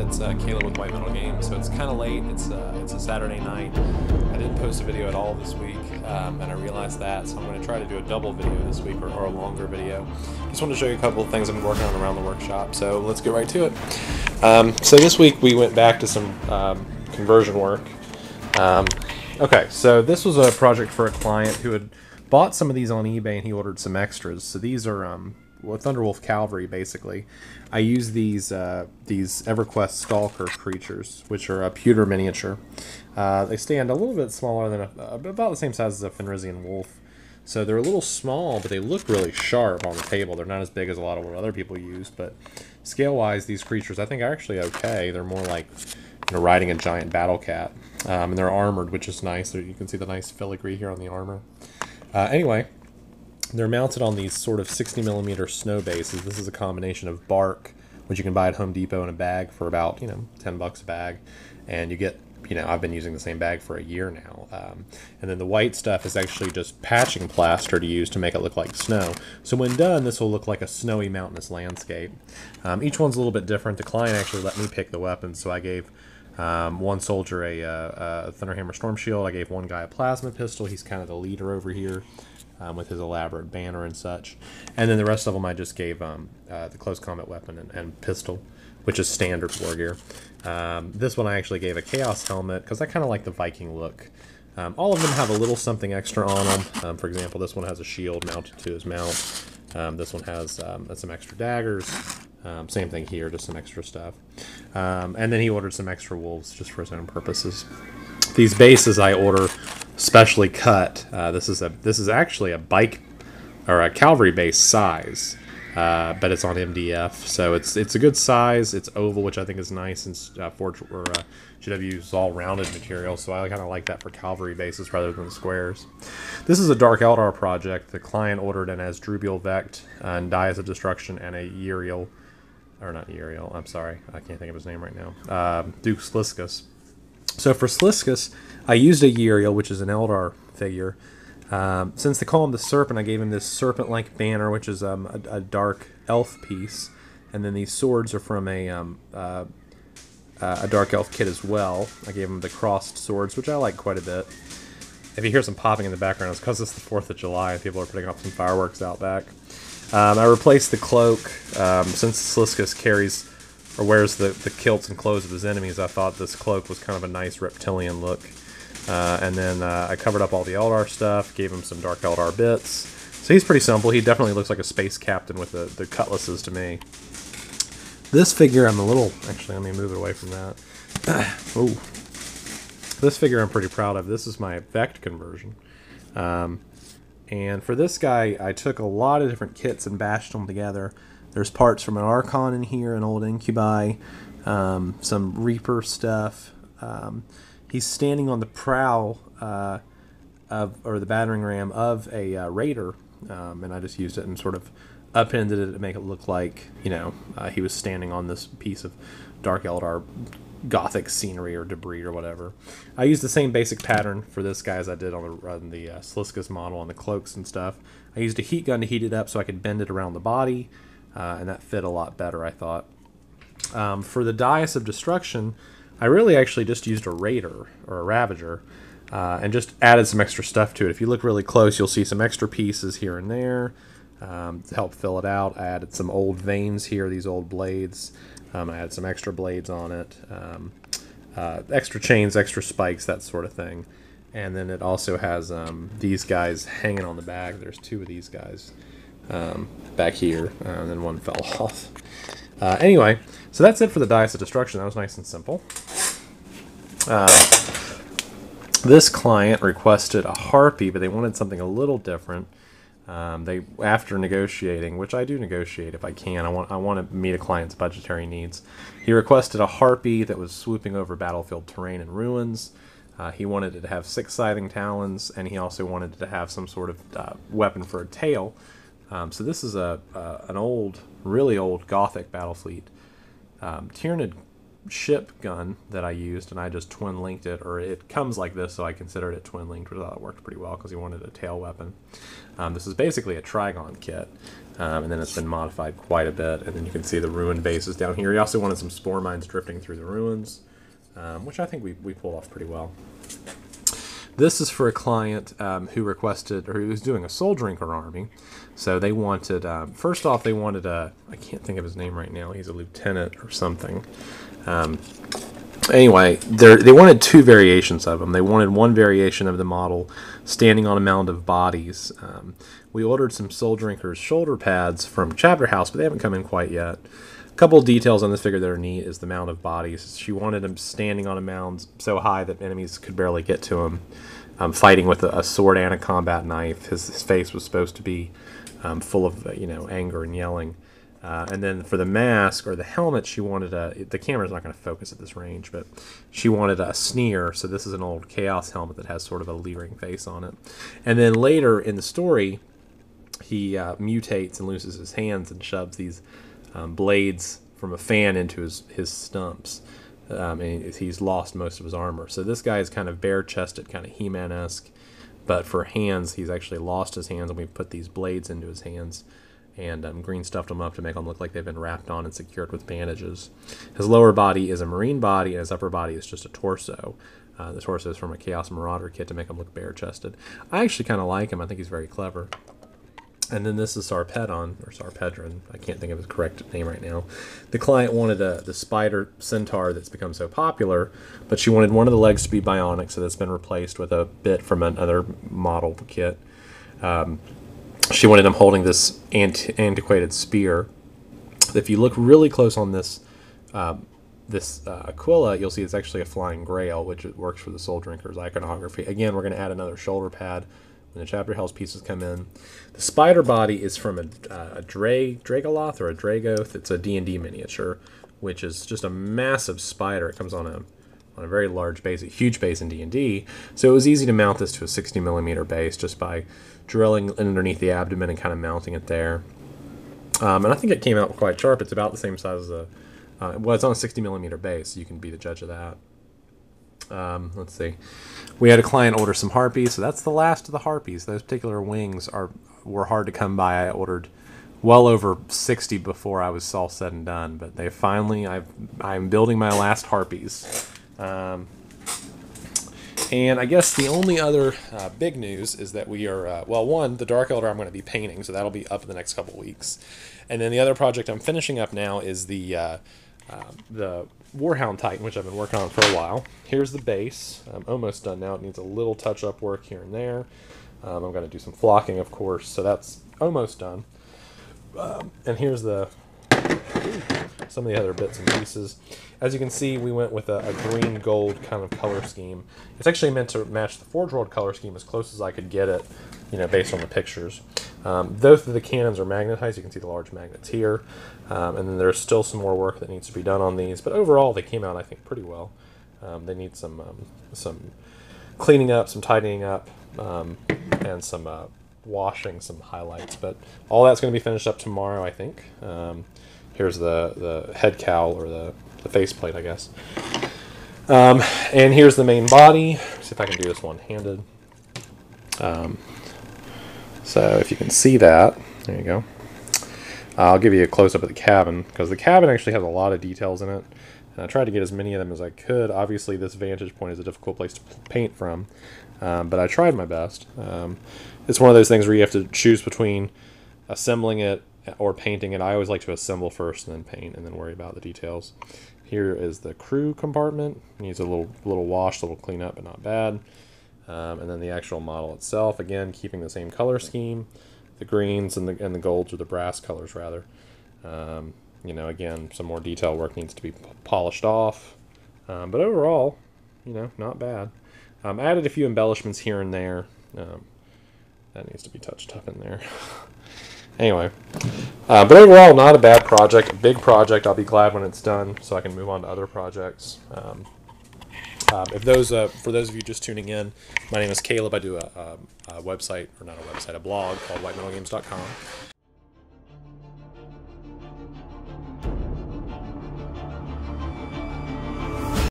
It's Caleb with White Metal Games. So it's kind of late. It's a Saturday night. I didn't post a video at all this week, and I realized that, so I'm going to try to do a double video this week, or a longer video. Just want to show you a couple of things I've been working on around the workshop, so let's get right to it. So this week we went back to some conversion work. Okay, so this was a project for a client who had bought some of these on eBay, and he ordered some extras. So these are well, Thunderwolf cavalry, basically. I use these EverQuest Stalker creatures, which are a pewter miniature. They stand a little bit smaller than about the same size as a Fenrisian wolf. So they're a little small, but they look really sharp on the table. They're not as big as a lot of what other people use, but scale-wise, these creatures I think are actually okay. They're more like, you know, riding a giant battle cat. And they're armored, which is nice. You can see the nice filigree here on the armor. Anyway, they're mounted on these sort of 60mm snow bases. This is a combination of bark, which you can buy at Home Depot in a bag for about, $10 a bag. And you get, I've been using the same bag for a year now. And then the white stuff is actually just patching plaster to use to make it look like snow. So when done, this will look like a snowy mountainous landscape. Each one's a little bit different. The client actually let me pick the weapons, so I gave one soldier a Thunderhammer Storm Shield. I gave one guy a plasma pistol. He's kind of the leader over here. With his elaborate banner and such. And then the rest of them I just gave the close combat weapon and pistol, which is standard war gear. This one I actually gave a Chaos helmet, because I kind of like the Viking look. All of them have a little something extra on them. For example, this one has a shield mounted to his mount. This one has some extra daggers. Same thing here, just some extra stuff. And then he ordered some extra wolves just for his own purposes. These bases I order specially cut. This is actually a bike or a cavalry base size, but it's on MDF, so it's a good size. It's oval, which I think is nice, since GW uses all rounded material, so I kind of like that for cavalry bases rather than squares. This is a Dark Eldar project. The client ordered an Asdrubial Vect and Dias of Destruction and a Uriel, or not Uriel, I'm sorry, I can't think of his name right now, Duke Sliskus. So for Sliskus, I used a Uriel, which is an Eldar figure. Since they call him the Serpent, I gave him this serpent-like banner, which is a dark elf piece. And then these swords are from a dark elf kit as well. I gave him the crossed swords, which I like quite a bit. If you hear some popping in the background, it's because it's the 4th of July and people are putting up some fireworks out back. I replaced the cloak. Since Sliskus carries or wears the kilts and clothes of his enemies, I thought this cloak was kind of a nice reptilian look. And then I covered up all the Eldar stuff, gave him some Dark Eldar bits. So he's pretty simple. He definitely looks like a space captain with the cutlasses to me. This figure, I'm a little... Actually, let me move it away from that. Ooh. This figure I'm pretty proud of. This is my Vect conversion. And for this guy, I took a lot of different kits and bashed them together. There's parts from an Archon in here, an old Incubi, some Reaper stuff. He's standing on the prow or the battering ram of a Raider, and I just used it and sort of upended it to make it look like, he was standing on this piece of Dark Eldar Gothic scenery or debris or whatever. I used the same basic pattern for this guy as I did on the Sliskus model on the cloaks and stuff. I used a heat gun to heat it up so I could bend it around the body. And that fit a lot better, I thought. For the Dias of Destruction, I really actually just used a Raider, or a Ravager, and just added some extra stuff to it. If you look really close, you'll see some extra pieces here and there to help fill it out. I added some old veins here, these old blades. I added some extra blades on it, extra chains, extra spikes, that sort of thing. And then it also has these guys hanging on the back. There's 2 of these guys. Back here, and then one fell off. Anyway, so that's it for the Dias of Destruction. That was nice and simple. This client requested a harpy, but they wanted something a little different. After negotiating, which I do negotiate if I can, I want to meet a client's budgetary needs. He requested a harpy that was swooping over battlefield terrain and ruins. He wanted it to have 6 scything talons, and he also wanted it to have some sort of weapon for a tail. So this is an old, really old Gothic Battlefleet Tyranid ship gun that I used, and I just twin linked it, or it comes like this, so I considered it twin linked, which I thought it worked pretty well because he wanted a tail weapon. This is basically a Trigon kit. and then it's been modified quite a bit. And then you can see the ruined bases down here. He also wanted some spore mines drifting through the ruins, which I think we pulled off pretty well. This is for a client who requested, or who was doing a Soul Drinker army. So they wanted, first off, they wanted I can't think of his name right now. He's a lieutenant or something. Anyway, they wanted two variations of them. They wanted one variation of the model standing on a mound of bodies. We ordered some Soul Drinkers shoulder pads from Chapter House, but they haven't come in quite yet. A couple of details on this figure that are neat is the mound of bodies. She wanted him standing on a mound so high that enemies could barely get to him, fighting with a sword and a combat knife. His face was supposed to be full of anger and yelling. And then for the mask or the helmet, she wanted the camera's not going to focus at this range, but she wanted a sneer. So this is an old Chaos helmet that has sort of a leering face on it. And then later in the story, he mutates and loses his hands and shoves these blades from a fan into his stumps. And he's lost most of his armor. So this guy is kind of bare-chested, kind of He-Man-esque. But for hands, he's actually lost his hands, and we put these blades into his hands and green stuffed them up to make them look like they've been wrapped on and secured with bandages. His lower body is a marine body, and his upper body is just a torso. The torso is from a Chaos Marauder kit to make him look bare-chested. I actually kind of like him. I think he's very clever. And then this is Sarpedon, or Sarpedron. I can't think of his correct name right now. The client wanted the spider centaur that's become so popular, but she wanted one of the legs to be bionic, so that's been replaced with a bit from another model kit. She wanted him holding this antiquated spear. If you look really close on this Aquila, you'll see it's actually a flying grail, which works for the Soul Drinker's iconography. Again, we're going to add another shoulder pad when the Chapter House pieces come in. The spider body is from a Dragoloth or a Dragoth. It's a D&D miniature, which is just a massive spider. It comes on a very large base, a huge base in D&D. So it was easy to mount this to a 60mm base just by drilling underneath the abdomen and kind of mounting it there. And I think it came out quite sharp. It's about the same size as well, it's on a 60mm base, so you can be the judge of that. Let's see. We had a client order some harpies, so that's the last of the harpies. Those particular wings were hard to come by. I ordered well over 60 before I was all said and done, but they finally, I'm building my last harpies. And I guess the only other big news is that we are, well, one, the Dark Eldar I'm going to be painting, so that'll be up in the next couple weeks. And then the other project I'm finishing up now is the Warhound Titan, which I've been working on for a while. Here's the base. I'm almost done now. It needs a little touch-up work here and there. I'm going to do some flocking, of course, so that's almost done. And here's some of the other bits and pieces. As you can see, we went with a green-gold kind of color scheme. It's actually meant to match the Forge World color scheme as close as I could get it, based on the pictures. Both of the cannons are magnetized. You can see the large magnets here. And then there's still some more work that needs to be done on these. But overall, they came out, I think, pretty well. They need some cleaning up, some tidying up, and some washing, some highlights. But all that's going to be finished up tomorrow, I think. Here's the head cowl, or the faceplate, I guess. And here's the main body. Let's see if I can do this one-handed. So if you can see that, there you go. I'll give you a close-up of the cabin, because the cabin actually has a lot of details in it. And I tried to get as many of them as I could. Obviously, this vantage point is a difficult place to paint from, but I tried my best. It's one of those things where you have to choose between assembling it or painting it. I always like to assemble first and then paint and then worry about the details. Here is the crew compartment. It needs a little wash, a little cleanup, but not bad. And then the actual model itself, again, keeping the same color scheme. The greens and the golds, or the brass colors, rather. Again, some more detail work needs to be polished off. But overall, not bad. I added a few embellishments here and there. That needs to be touched up in there. Anyway, but overall, not a bad project, a big project. I'll be glad when it's done so I can move on to other projects. For those of you just tuning in, my name is Caleb. I do a website, or not a website, a blog called whitemetalgames.com.